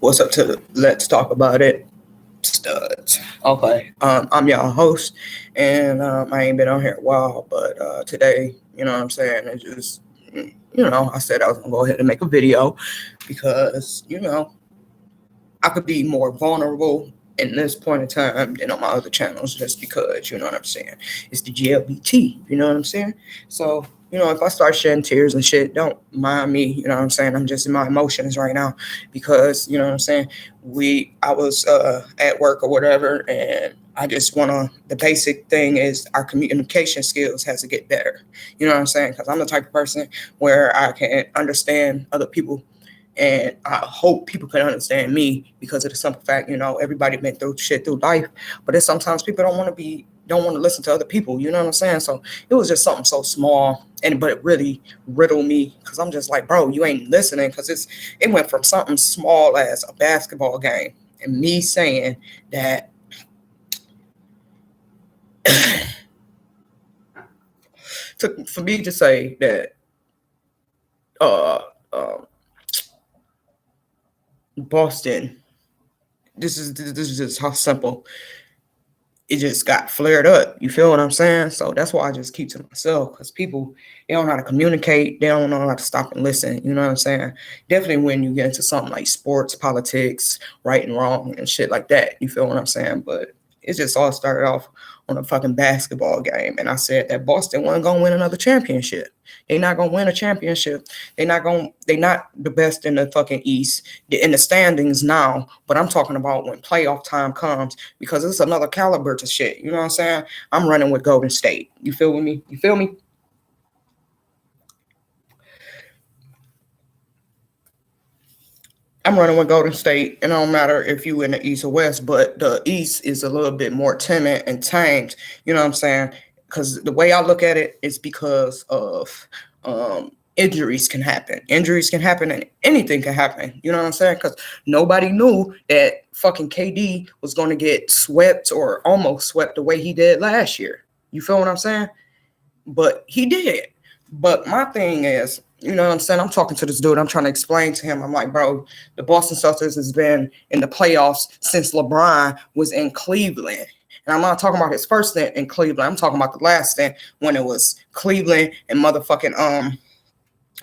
What's up to Let's Talk About It Studs. Okay, I'm your host, and I ain't been on here a while, but today, you know what I'm saying, it just, I said I was gonna go ahead and make a video because, I could be more vulnerable in this point in time than on my other channels just because, you know what I'm saying? It's the GLBT, you know what I'm saying? So, if I start shedding tears and shit, don't mind me, you know what I'm saying? I'm just in my emotions right now because, you know what I'm saying? I was at work or whatever, and I just want to, the basic thing is our communication skills has to get better. You know what I'm saying? Because I'm the type of person where I can understand other people, and I hope people can understand me because of the simple fact, everybody been through shit through life, but then sometimes people don't want to listen to other people. You know what I'm saying? So it was just something so small, but it really riddled me because I'm just like, bro, you ain't listening because it went from something small as a basketball game and me saying that for me to say that uh, uh Boston, this is just how simple it just got flared up. You feel what I'm saying? So that's why I just keep to myself because people, they don't know how to communicate. They don't know how to stop and listen. You know what I'm saying? Definitely when you get into something like sports, politics, right and wrong, and shit like that. You feel what I'm saying? But it just all started off on a fucking basketball game. And I said that Boston wasn't going to win another championship. They're not going to win a championship. They're not the best in the fucking East, in the standings now. But I'm talking about when playoff time comes because it's another caliber to shit. You know what I'm saying? I'm running with Golden State. You feel me? You feel me? I'm running with Golden State. It don't matter if you in the East or West, but the East is a little bit more timid and tamed. You know what I'm saying? Because the way I look at it is because of injuries can happen. Injuries can happen and anything can happen. You know what I'm saying? Because nobody knew that fucking KD was going to get swept or almost swept the way he did last year. You feel what I'm saying? But he did. But my thing is, you know what I'm saying? I'm talking to this dude. I'm trying to explain to him. I'm like, bro, the Boston Celtics has been in the playoffs since LeBron was in Cleveland. And I'm not talking about his first stint in Cleveland. I'm talking about the last stint when it was Cleveland and motherfucking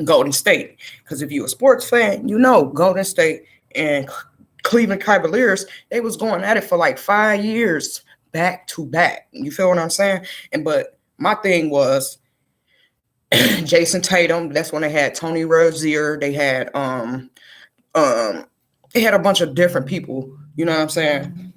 Golden State. Because if you're a sports fan, you know Golden State and Cleveland Cavaliers, they was going at it for like 5 years back to back. You feel what I'm saying? But my thing was Jason Tatum. That's when they had Tony Rozier. Um they had a bunch of different people. You know what I'm saying?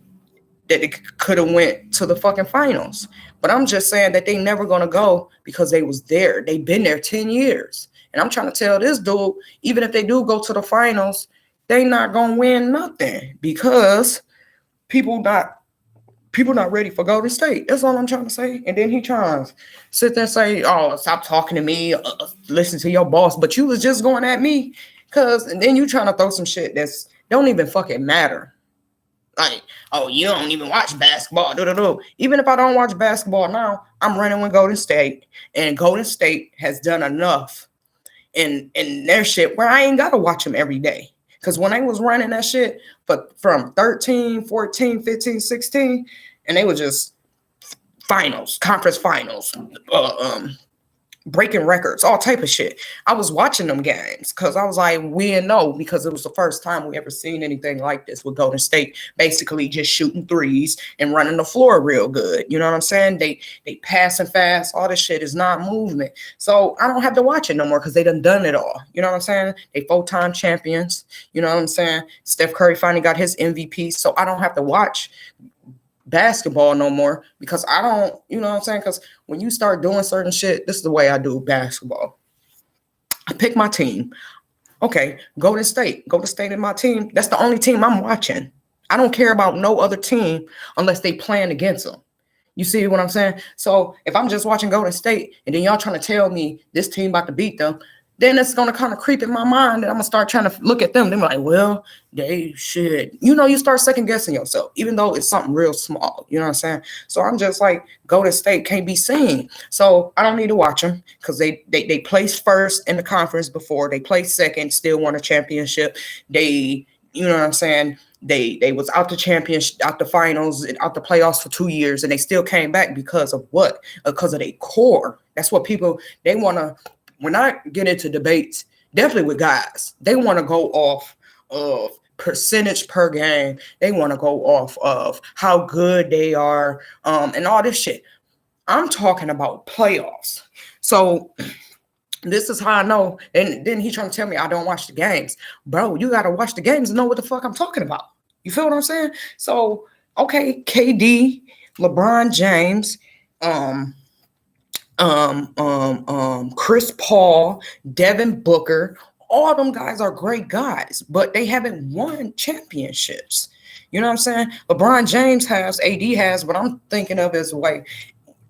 That they could have went to the fucking finals. But I'm just saying that they never gonna go because they was there. They been there 10 years. And I'm trying to tell this dude, even if they do go to the finals, they not gonna win nothing because people not people not ready for Golden State. That's all I'm trying to say. And then he tries sit there and say, "Oh, stop talking to me. Listen to your boss." But you was just going at me, and then you trying to throw some shit that's don't even fucking matter. Like, oh, you don't even watch basketball. Even if I don't watch basketball now, I'm running with Golden State, and Golden State has done enough in their shit where I ain't gotta watch them every day. Because when they was running that shit, but from 13, 14, 15, 16, and they were just finals, conference finals, breaking records, all type of shit. I was watching them games because I was like, we didn't know because it was the first time we ever seen anything like this with Golden State basically just shooting threes and running the floor real good. You know what I'm saying? They passing fast. All this shit is not movement. So I don't have to watch it no more because they done it all. You know what I'm saying? They 4-time champions. You know what I'm saying? Steph Curry finally got his MVP. So I don't have to watch basketball no more because I don't, you know what I'm saying? Because when you start doing certain shit, this is the way I do basketball. I pick my team. Okay, Golden State. Golden State in my team. That's the only team I'm watching. I don't care about no other team unless they playing against them. You see what I'm saying? So if I'm just watching Golden State and then y'all trying to tell me this team about to beat them, then it's going to kind of creep in my mind and I'm going to start trying to look at them. They're like, well, they should. You start second guessing yourself, even though it's something real small. You know what I'm saying? So I'm just like, Golden State can't be seen. So I don't need to watch them because they placed first in the conference before. They placed second, still won a championship. They you know what I'm saying? They was out the championship, out the finals, out the playoffs for 2 years, and they still came back because of what? Because of their core. That's what people they want to. When I get into debates, definitely with guys, they want to go off of percentage per game. They want to go off of how good they are, and all this shit. I'm talking about playoffs. So this is how I know. And then he trying to tell me I don't watch the games. Bro, you got to watch the games and know what the fuck I'm talking about. You feel what I'm saying? So, okay, KD, LeBron James, Chris Paul, Devin Booker, all them guys are great guys, but they haven't won championships. You know what I'm saying? LeBron James has, AD has, what I'm thinking of is like,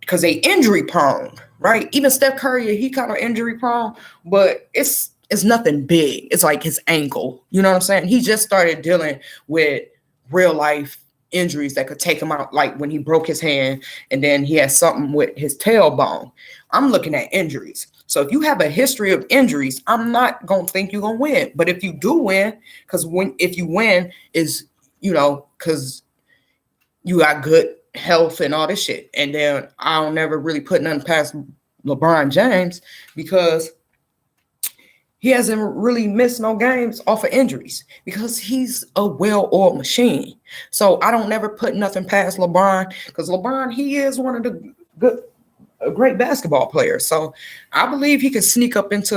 because they injury prone, right? Even Steph Curry, he kind of injury prone, but it's nothing big. It's like his ankle. You know what I'm saying? He just started dealing with real life injuries that could take him out, like when he broke his hand and then he had something with his tailbone. I'm looking at injuries. So if you have a history of injuries, I'm not going to think you're going to win. But if you do win, if you win is, because you got good health and all this shit. And then I don't never really put nothing past LeBron James because he hasn't really missed no games off of injuries because he's a well-oiled machine. So I don't never put nothing past LeBron because LeBron, he is one of the great basketball players. So I believe he can sneak up into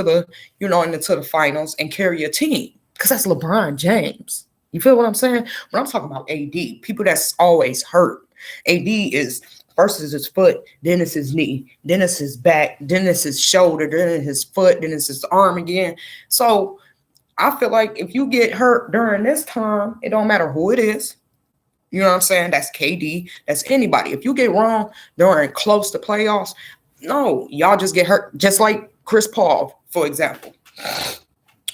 into the finals and carry a team because that's LeBron James. You feel what I'm saying? When I'm talking about AD, people that's always hurt. AD is first is his foot, then it's his knee, then it's his back, then it's his shoulder, then it's his foot, then it's his arm again. So I feel like if you get hurt during this time, it don't matter who it is. You know what I'm saying? That's KD. That's anybody. If you get wrong during close to playoffs, no, y'all just get hurt. Just like Chris Paul, for example.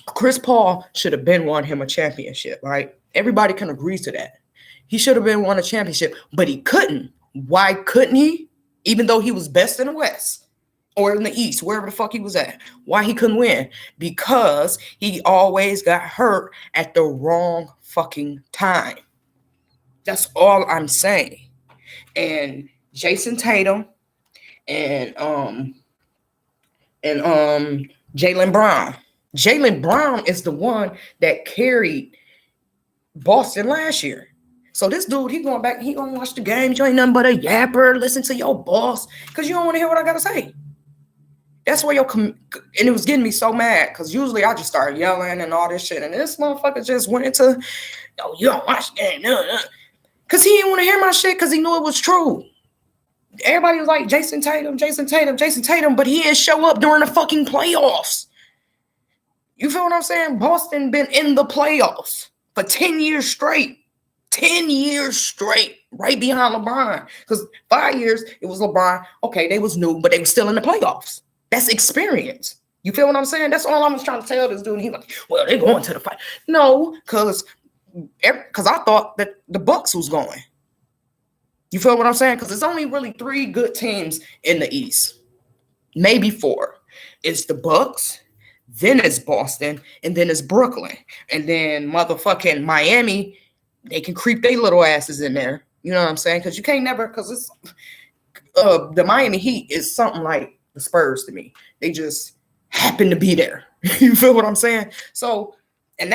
Chris Paul should have been won him a championship, right? Everybody can agree to that. He should have been won a championship, but he couldn't. Why couldn't he? Even though he was best in the West or in the East, wherever the fuck he was at. Why he couldn't win? Because he always got hurt at the wrong fucking time. That's all I'm saying. And Jason Tatum and Jaylen Brown. Jaylen Brown is the one that carried Boston last year. So this dude, he going back, he gonna watch the games. You ain't nothing but a yapper. Listen to your boss, because you don't want to hear what I gotta say. That's where and it was getting me so mad, because usually I just start yelling and all this shit, and this motherfucker just went into, you don't watch the game, because he didn't want to hear my shit, because he knew it was true. Everybody was like, Jason Tatum, but he didn't show up during the fucking playoffs. You feel what I'm saying? Boston been in the playoffs for 10 years straight. 10 years straight, right behind LeBron. Because 5 years, it was LeBron. Okay, they was new, but they were still in the playoffs. That's experience. You feel what I'm saying? That's all I was trying to tell this dude. And he like, well, they're going to the fight. No, because I thought that the Bucks was going. You feel what I'm saying? Because there's only really 3 good teams in the East. Maybe 4. It's the Bucks, then it's Boston, and then it's Brooklyn. And then motherfucking Miami, they can creep their little asses in there. You know what I'm saying? Because you can't never, because it's the Miami Heat is something like the Spurs to me. They just happen to be there. You feel what I'm saying? So, and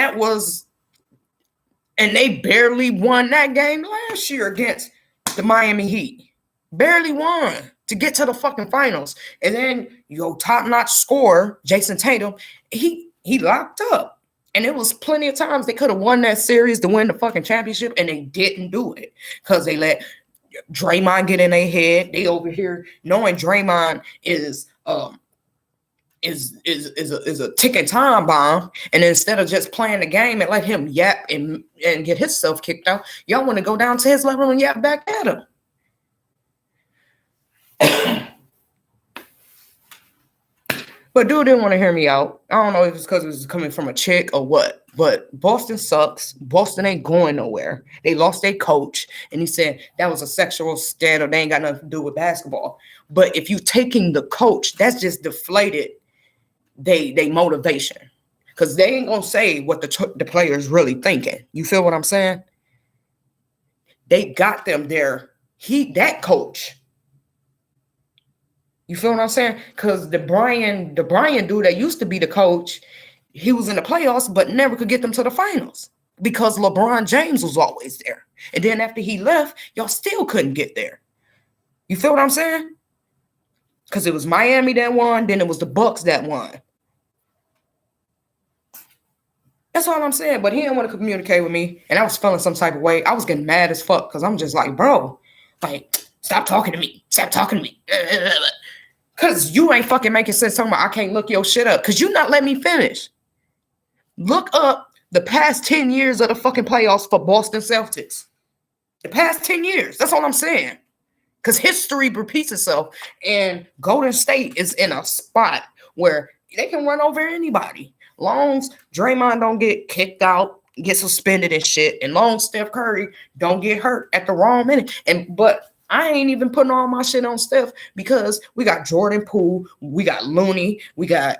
they barely won that game last year against the Miami Heat. Barely won to get to the fucking finals. And then your top-notch scorer, Jason Tatum, he locked up. And it was plenty of times they could have won that series to win the fucking championship, and they didn't do it because they let Draymond get in their head. They over here knowing Draymond is a ticking time bomb, and instead of just playing the game and let him yap and get himself kicked out, y'all want to go down to his level and yap back at him. But dude didn't want to hear me out. I don't know if it's because it was coming from a chick or what, but Boston sucks. Boston ain't going nowhere. They lost their coach, and he said that was a sexual scandal. They ain't got nothing to do with basketball. But if you taking the coach, that's just deflated they motivation. because they ain't gonna say what the players really thinking. You feel what I'm saying? They got them there. That coach. You feel what I'm saying? Because the Brian dude that used to be the coach, he was in the playoffs, but never could get them to the finals because LeBron James was always there. And then after he left, y'all still couldn't get there. You feel what I'm saying? Because it was Miami that won, then it was the Bucks that won. That's all I'm saying. But he didn't want to communicate with me, and I was feeling some type of way. I was getting mad as fuck because I'm just like, bro, like, stop talking to me. Stop talking to me. Because you ain't fucking making sense talking about I can't look your shit up because you not letting me finish. Look up the past 10 years of the fucking playoffs for Boston Celtics. The past 10 years. That's all I'm saying. Because history repeats itself, and Golden State is in a spot where they can run over anybody. Long as Draymond don't get kicked out, get suspended and shit, and long as Steph Curry don't get hurt at the wrong minute. But I ain't even putting all my shit on Steph because we got Jordan Poole, we got Looney, we got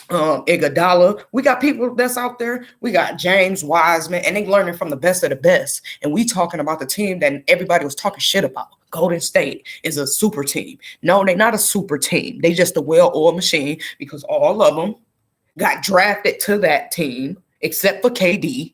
Iguodala. We got people that's out there. We got James Wiseman, and they learning from the best of the best. And we talking about the team that everybody was talking shit about. Golden State is a super team. No, they're not a super team. They just a well-oiled machine because all of them got drafted to that team except for KD,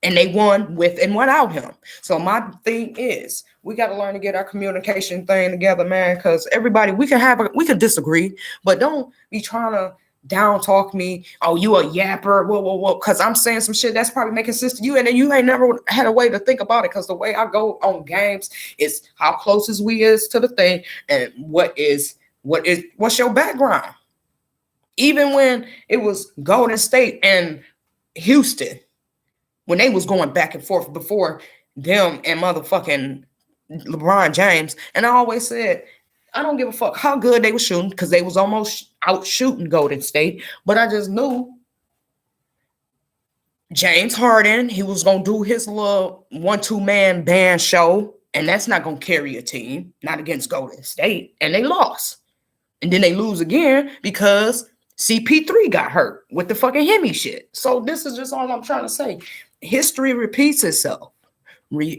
and they won with and without him. So my thing is, we got to learn to get our communication thing together, man. Because everybody, we can disagree, but don't be trying to down talk me. Oh, you a yapper? Whoa. Because I'm saying some shit that's probably making sense to you, and then you ain't never had a way to think about it. Because the way I go on games is how close is we is to the thing, and what's your background. Even when it was Golden State and Houston, when they was going back and forth before them and motherfucking LeBron James, and I always said, I don't give a fuck how good they were shooting because they was almost out shooting Golden State. But I just knew James Harden, he was going to do his little 1-2 man band show. And that's not going to carry a team, not against Golden State. And they lost. And then they lose again because CP3 got hurt with the fucking Hemi shit. So this is just all I'm trying to say. History repeats itself.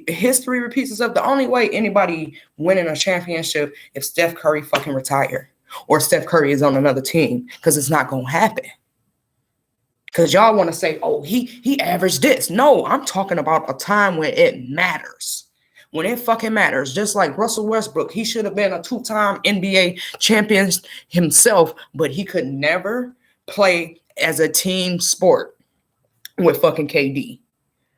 History repeats itself. The only way anybody winning a championship if Steph Curry fucking retired or Steph Curry is on another team, because it's not gonna happen. Because y'all want to say, oh, he averaged this. No, I'm talking about a time when it matters. When it fucking matters. Just like Russell Westbrook, he should have been a 2-time NBA champion himself, but he could never play as a team sport with fucking KD.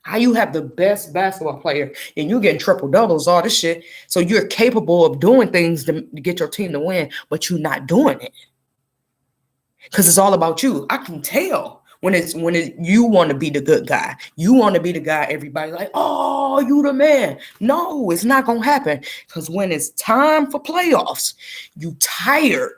How you have the best basketball player and you getting triple doubles, all this shit. So you're capable of doing things to get your team to win, but you're not doing it. Because it's all about you. I can tell when you want to be the good guy. You want to be the guy everybody like, oh, you the man. No, it's not going to happen. Because when it's time for playoffs, you tired.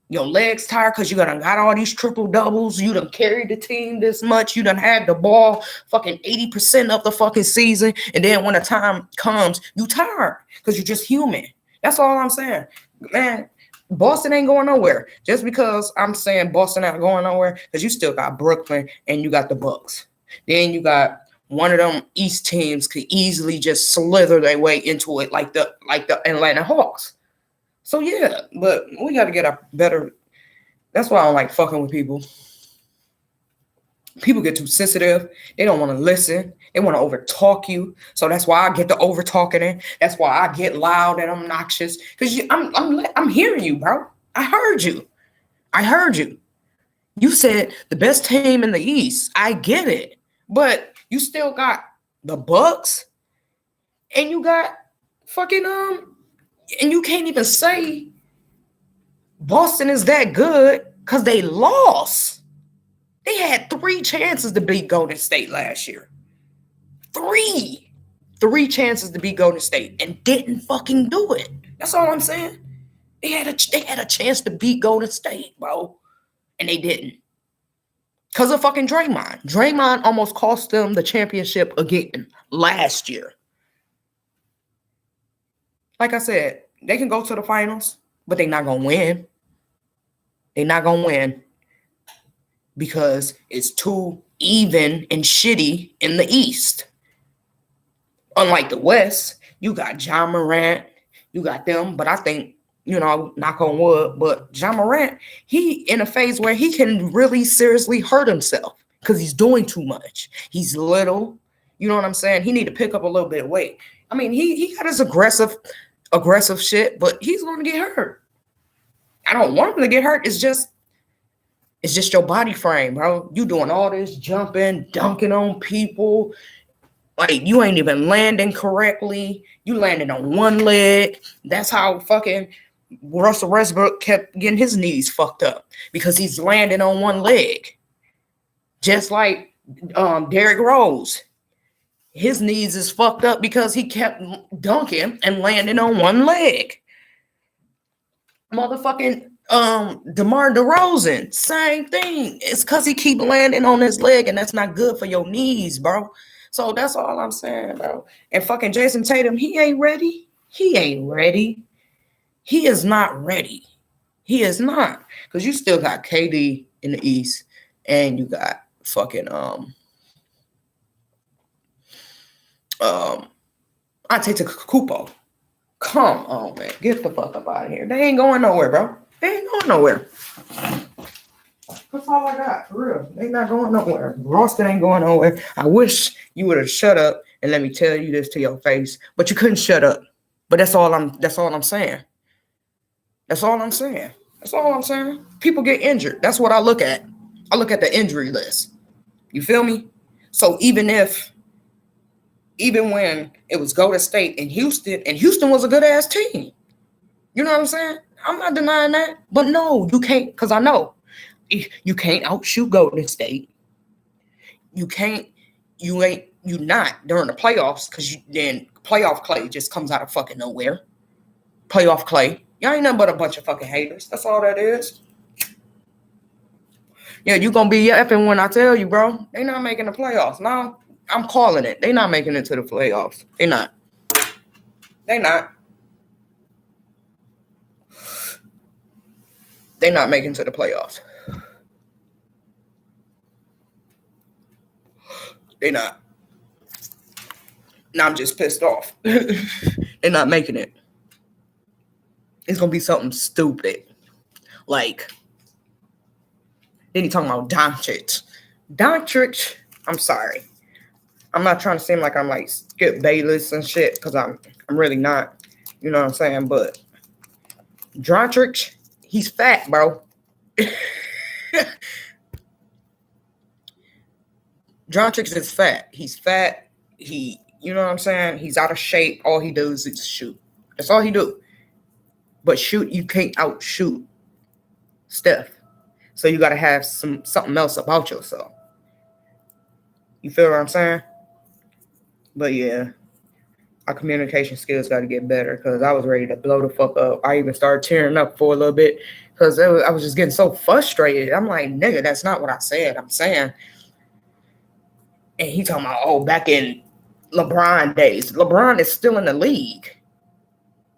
Your legs tired because you done got all these triple doubles. You done carried the team this much. You done had the ball fucking 80% of the fucking season. And then when the time comes, you tired because you're just human. That's all I'm saying. Man, Boston ain't going nowhere. Just because I'm saying Boston ain't going nowhere, because you still got Brooklyn and you got the Bucks. Then you got one of them East teams could easily just slither their way into it like the Atlanta Hawks. So yeah, but we got to get a better. That's why I don't like fucking with people. People get too sensitive. They don't want to listen. They want to over talk you. So that's why I get the over talking in. That's why I get loud and obnoxious. Because I'm hearing you, bro. I heard you. You said the best team in the East. I get it. But you still got the Bucks and you got fucking and you can't even say Boston is that good because they lost. They had 3 chances to beat Golden State last year. 3 chances to beat Golden State and didn't fucking do it. That's all I'm saying. They had a chance to beat Golden State, bro, and they didn't. Because of fucking Draymond. Draymond almost cost them the championship again last year. Like I said, they can go to the finals, but they're not going to win. They're not going to win. because it's too even and shitty in the East. Unlike the West, you got Ja Morant, you got them, but I think, knock on wood, but Ja Morant, he in a phase where he can really seriously hurt himself because he's doing too much. He's little, you know what I'm saying? He need to pick up a little bit of weight. I mean, he got his aggressive shit, but he's going to get hurt. I don't want him to get hurt. It's just your body frame, bro. You doing all this jumping, dunking on people. Like, you ain't even landing correctly. You landed on one leg. That's how fucking Russell Westbrook kept getting his knees fucked up, because he's landing on one leg. Just like Derrick Rose. His knees is fucked up because he kept dunking and landing on one leg. Motherfucking DeMar DeRozan, same thing. It's because he keep landing on his leg, and that's not good for your knees, bro. So that's all I'm saying, bro. And fucking Jason Tatum, he ain't ready. He ain't ready. He is not ready. He is not. Because you still got KD in the East, and you got fucking Antetokounmpo. Come on, man. Get the fuck up out of here. They ain't going nowhere, bro. They ain't going nowhere. That's all I got, for real. They not going nowhere. Boston ain't going nowhere. I wish you would have shut up and let me tell you this to your face, but you couldn't shut up. But that's all I'm saying. That's all I'm saying. That's all I'm saying. People get injured. That's what I look at. I look at the injury list. You feel me? So even when it was Golden State and Houston was a good ass team. You know what I'm saying? I'm not denying that. But no, you can't, because I know you can't outshoot Golden State. You not during the playoffs, because then playoff Clay just comes out of fucking nowhere. Playoff Clay. Y'all ain't nothing but a bunch of fucking haters. That's all that is. Yeah, you gonna be effing when I tell you, bro. They not making the playoffs. No, I'm calling it. They not making it to the playoffs. They not. They not making it to the playoffs. They not. Now I'm just pissed off. They're not making it. It's gonna be something stupid. Like, then he talking about Doncic. Doncic, I'm sorry. I'm not trying to seem like I'm like Skip Bayless and shit, because I'm really not. You know what I'm saying? But Doncic, he's fat, bro. Doncic is fat. He's fat. You know what I'm saying? He's out of shape. All he does is shoot. That's all he do. But shoot, you can't outshoot Steph. So you got to have something else about yourself. You feel what I'm saying? But yeah, our communication skills got to get better, because I was ready to blow the fuck up. I even started tearing up for a little bit, because I was just getting so frustrated. I'm like, nigga, that's not what I said. I'm saying. And he talking about, back in LeBron days. LeBron is still in the league.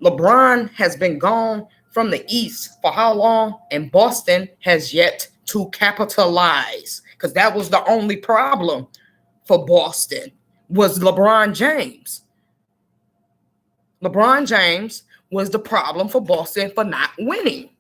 LeBron has been gone from the East for how long? And Boston has yet to capitalize, because that was the only problem for Boston, was LeBron James. LeBron James was the problem for Boston for not winning.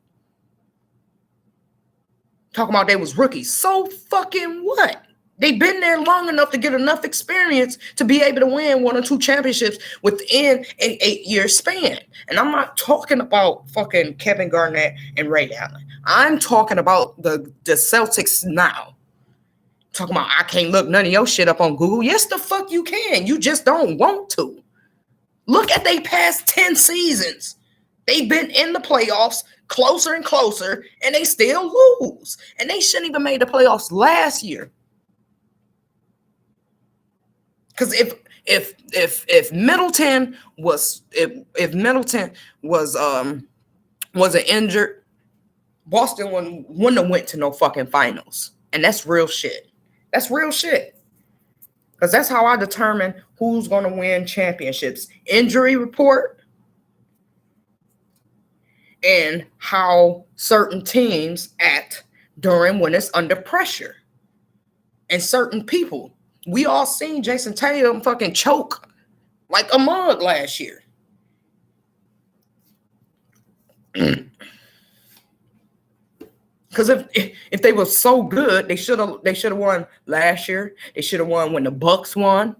Talking about they was rookies. So fucking what? They've been there long enough to get enough experience to be able to win 1 or 2 championships within an 8-year span. And I'm not talking about fucking Kevin Garnett and Ray Allen. I'm talking about the Celtics now. Talking about, I can't look none of your shit up on Google. Yes, the fuck you can. You just don't want to. Look at they past 10 seasons. They've been in the playoffs closer and closer, and they still lose. And they shouldn't even made the playoffs last year. Because if Middleton was wasn't injured, Boston wouldn't have went to no fucking finals. And that's real shit. That's real shit. Because that's how I determine who's going to win championships. Injury report and how certain teams act during when it's under pressure. And certain people, we all seen Jason Tatum fucking choke like a mug last year. Because if they were so good, they should have won last year. They should have won when the Bucks won.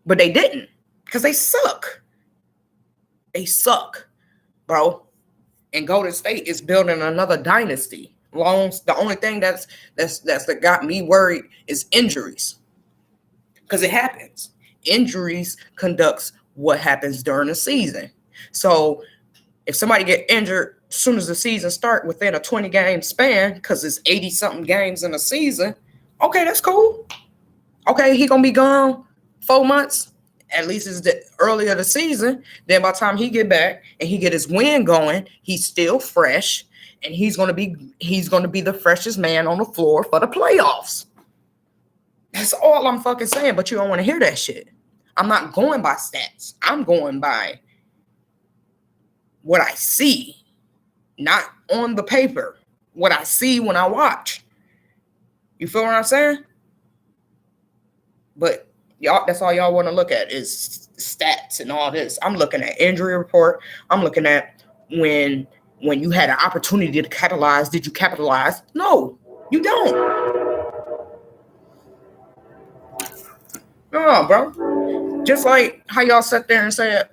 But they didn't, because they suck. They suck, bro. And Golden State is building another dynasty. The only thing that got me worried is injuries. Because it happens. Injuries conducts what happens during the season. So if somebody get injured as soon as the season starts within a 20-game span, because it's 80-something games in a season, okay, that's cool. Okay, he going to be gone 4 months. At least it's the earlier the season. Then by the time he get back and he get his win going, he's still fresh, and he's gonna be the freshest man on the floor for the playoffs. That's all I'm fucking saying. But you don't want to hear that shit. I'm not going by stats. I'm going by what I see, not on the paper. What I see when I watch. You feel what I'm saying? But y'all, that's all y'all want to look at is stats and all this. I'm looking at injury report. I'm looking at when you had an opportunity to capitalize. Did you capitalize? No, you don't. No, bro. Just like how y'all sat there and said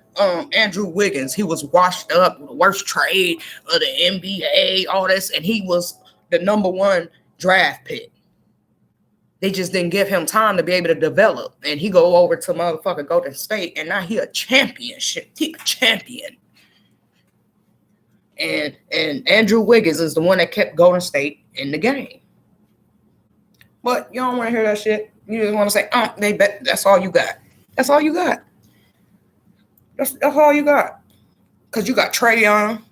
Andrew Wiggins, he was washed up, the worst trade of the NBA, all this, and he was the number 1 draft pick. They just didn't give him time to be able to develop. And he go over to motherfucking Golden State, and now he a championship. He a champion. And Andrew Wiggins is the one that kept Golden State in the game. But you don't want to hear that shit. You just want to say, they bet that's all you got. That's all you got. That's all you got. Because you got Trae Young,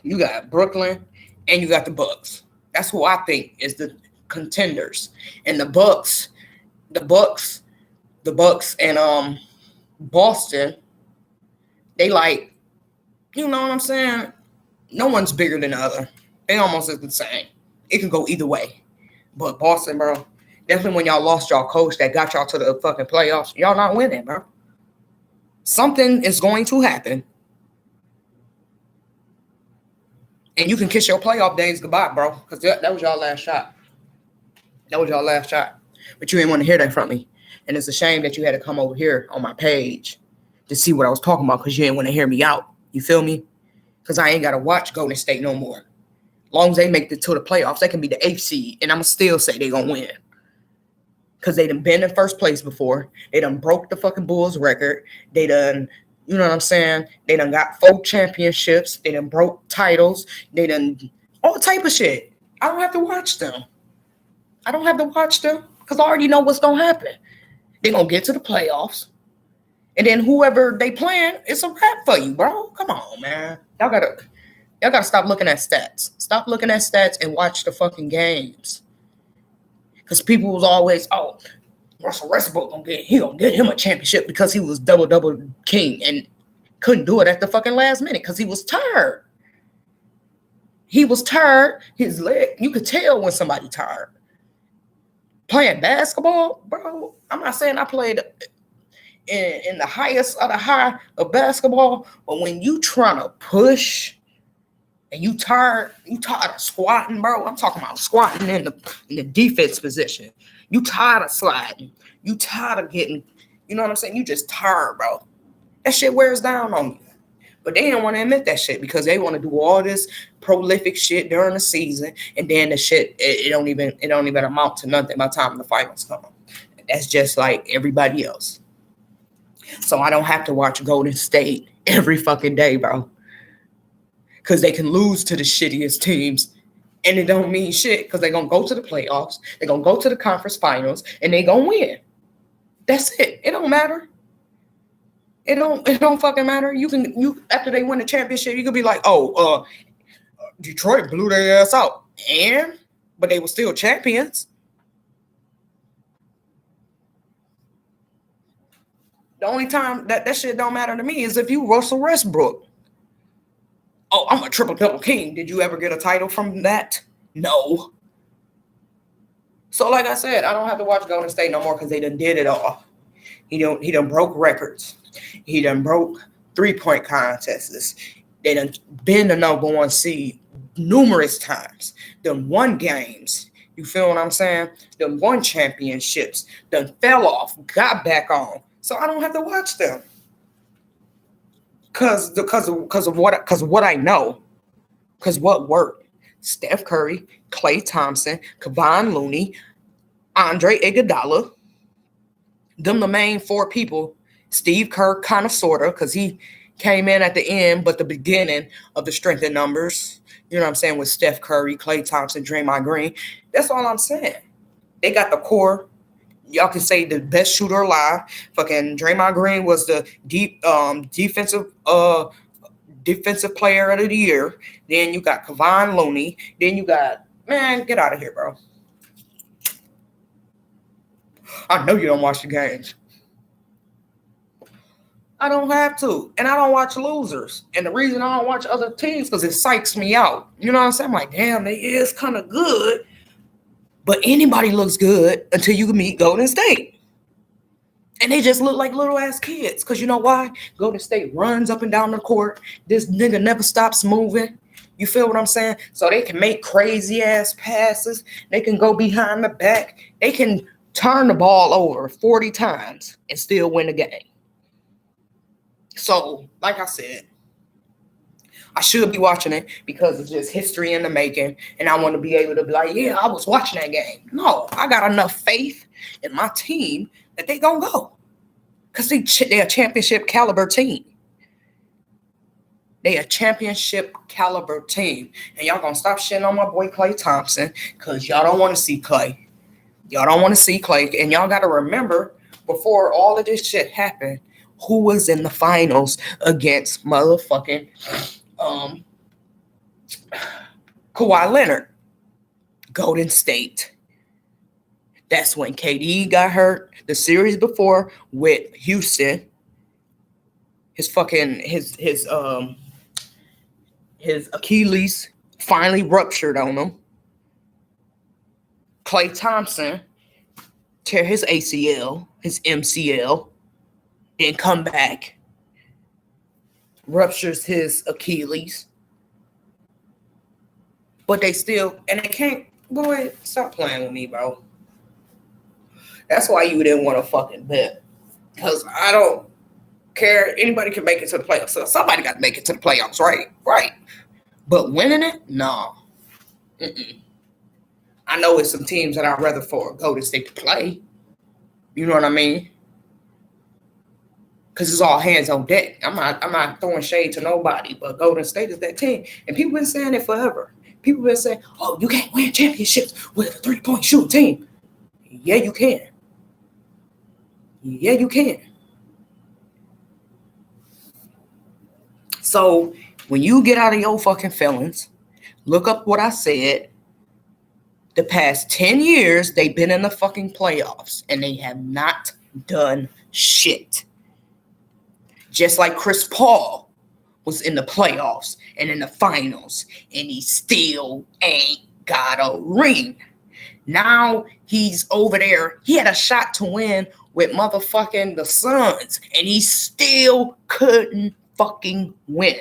you got Brooklyn, and you got the Bucks. That's who I think is the contenders. And the Bucks and Boston, they like, you know what I'm saying? No one's bigger than the other. They almost is the same. It can go either way. But Boston, bro, definitely when y'all lost y'all coach that got y'all to the fucking playoffs, y'all not winning, bro. Something is going to happen. And you can kiss your playoff days goodbye, bro, because that was y'all last shot. That was y'all last shot. But you didn't want to hear that from me. And it's a shame that you had to come over here on my page to see what I was talking about because you didn't want to hear me out. You feel me? Because I ain't got to watch Golden State no more. As long as they make it to the playoffs, they can be the 8th seed. And I'm going to still say they're going to win. Because they done been in first place before. They done broke the fucking Bulls record. They done, you know what I'm saying? They done got 4 championships. They done broke titles. They done all type of shit. I don't have to watch them. I don't have to watch them because I already know what's going to happen. They're going to get to the playoffs. And then whoever they playing, it's a wrap for you, bro. Come on, man. Y'all gotta stop looking at stats. Stop looking at stats and watch the fucking games. Because people was always, Russell Westbrook gonna get him a championship because he was double king and couldn't do it at the fucking last minute because he was tired. He was tired. His leg, you could tell when somebody tired. Playing basketball, bro. I'm not saying I played in the highest of the high of basketball, but when you trying to push and you tired of squatting, bro. I'm talking about squatting in the defense position. You tired of sliding. You tired of getting, you know what I'm saying? You just tired, bro. That shit wears down on you. But they don't want to admit that shit because they want to do all this prolific shit during the season, and then the shit it don't even amount to nothing by the time the finals come. That's just like everybody else. So I don't have to watch Golden State every fucking day, bro. Because they can lose to the shittiest teams, and it don't mean shit because they're going to go to the playoffs, they're going to go to the conference finals, and they're going to win. That's it. It don't matter. It don't fucking matter. You after they win the championship, you could be like, Detroit blew their ass out. But they were still champions. The only time that shit don't matter to me is if you Russell Westbrook. Oh, I'm a triple-double king. Did you ever get a title from that? No. So like I said, I don't have to watch Golden State no more because they done did it all. He done broke records. He done broke 3-point contests. They done been the number one seed numerous times. Done won games. You feel what I'm saying? Done won championships. Done fell off, got back on. So I don't have to watch them. Cause of what I know. Cause what worked. Steph Curry, Klay Thompson, Kevon Looney, Andre Iguodala. Them the main 4 people. Steve Kerr kind of sorta, because he came in at the end, but the beginning of the strength in numbers. You know what I'm saying? With Steph Curry, Klay Thompson, Draymond Green. That's all I'm saying. They got the core. Y'all can say the best shooter alive. Fucking Draymond Green was the defensive player of the year. Then you got Kevon Looney. Then you got, man, get out of here, bro. I know you don't watch the games. I don't have to. And I don't watch losers. And the reason I don't watch other teams because it psychs me out. You know what I'm saying? I'm like, damn, they is kind of good. But anybody looks good until you meet Golden State. And they just look like little ass kids. Because you know why? Golden State runs up and down the court. This nigga never stops moving. You feel what I'm saying? So they can make crazy ass passes. They can go behind the back. They can turn the ball over 40 times and still win the game. So, like I said, I should be watching it because it's just history in the making. And I want to be able to be like, yeah, I was watching that game. No, I got enough faith in my team that they gonna go. Because they're a championship caliber team. They a championship caliber team. And y'all gonna stop shitting on my boy Klay Thompson because y'all don't want to see Klay. Y'all don't want to see Klay. And y'all got to remember, before all of this shit happened, who was in the finals against motherfucking Kawhi Leonard? Golden State. That's when KD got hurt. The series before with Houston, his Achilles finally ruptured on him. Klay Thompson tear his ACL, his MCL, then come back, ruptures his Achilles. But they still, and they can't, boy, stop playing with me, bro. That's why you didn't want to fucking bet. Because I don't care. Anybody can make it to the playoffs. So somebody got to make it to the playoffs, right? Right. But winning it? No. I know it's some teams that I'd rather for Golden State to play. You know what I mean? Because it's all hands on deck. I'm not throwing shade to nobody, but Golden State is that team. And people been saying it forever. People been saying, oh, you can't win championships with a 3-point shooting team. Yeah, you can. Yeah, you can. So when you get out of your fucking feelings, look up what I said. The past 10 years, they've been in the fucking playoffs, and they have not done shit. Just like Chris Paul was in the playoffs and in the finals, and he still ain't got a ring. Now he's over there. He had a shot to win with motherfucking the Suns, and he still couldn't fucking win.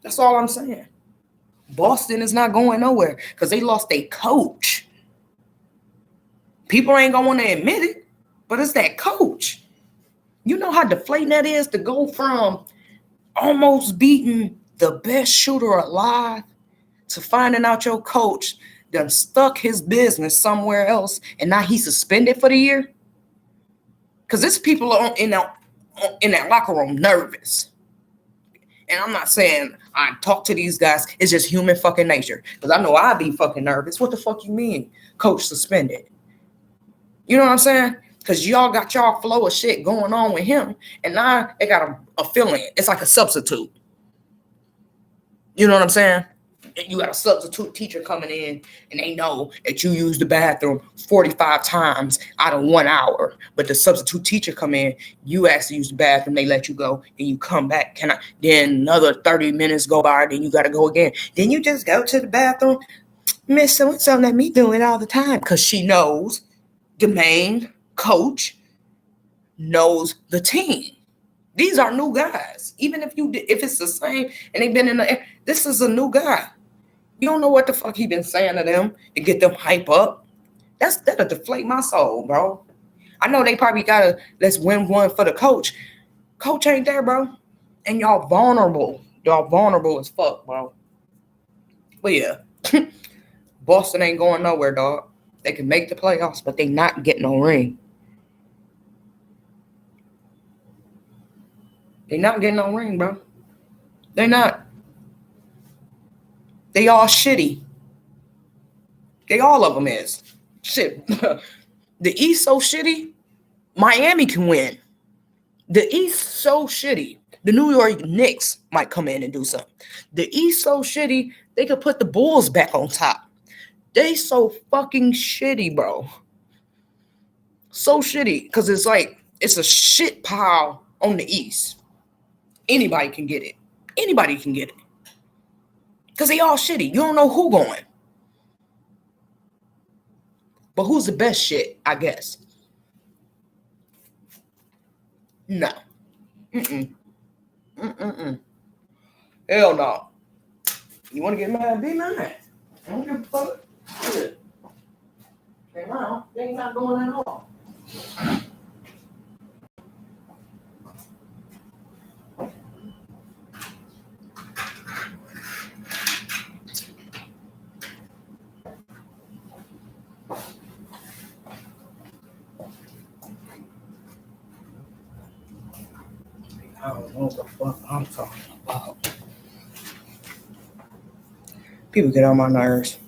That's all I'm saying. Boston is not going nowhere because they lost their coach. People ain't going to want to admit it, but it's that coach. You know how deflating that is to go from almost beating the best shooter alive to finding out your coach done stuck his business somewhere else and now he's suspended for the year? Because there's people in that locker room nervous. And I'm not saying I talk to these guys. It's just human fucking nature. Because I know I'd be fucking nervous. What the fuck you mean, coach suspended? You know what I'm saying? Because y'all got y'all flow of shit going on with him. And now they got a feeling. It's like a substitute. You know what I'm saying? you got a substitute teacher coming in and they know that you use the bathroom 45 times out of 1 hour, but the substitute teacher come in, you actually use the bathroom, they let you go, and you come back. Then another 30 minutes go by, then you got to go again. Then you just go to the bathroom. Miss so-and-so let me do it all the time, because she knows the main coach knows the team. These are new guys. Even if it's the same and they've been this is a new guy. You don't know what the fuck he been saying to them to get them hype up. That'll deflate my soul, bro. I know they probably gotta let's win one for the coach. Coach ain't there, bro. And y'all vulnerable. Y'all vulnerable as fuck, bro. But yeah, Boston ain't going nowhere, dog. They can make the playoffs, but they not getting no ring. They not getting no ring, bro. They're not. They all shitty. They all of them is. Shit. The East so shitty, Miami can win. The East so shitty, the New York Knicks might come in and do something. The East so shitty, they could put the Bulls back on top. They so fucking shitty, bro. So shitty, because it's like, it's a shit pile on the East. Anybody can get it. Anybody can get it. Because they all shitty. You don't know who going. But who's the best shit, I guess? No. Hell no. You want to get mad? Be mad. I don't give a fuck. Shit. They ain't not doing that at all. I don't know what the fuck I'm talking about. People get on my nerves.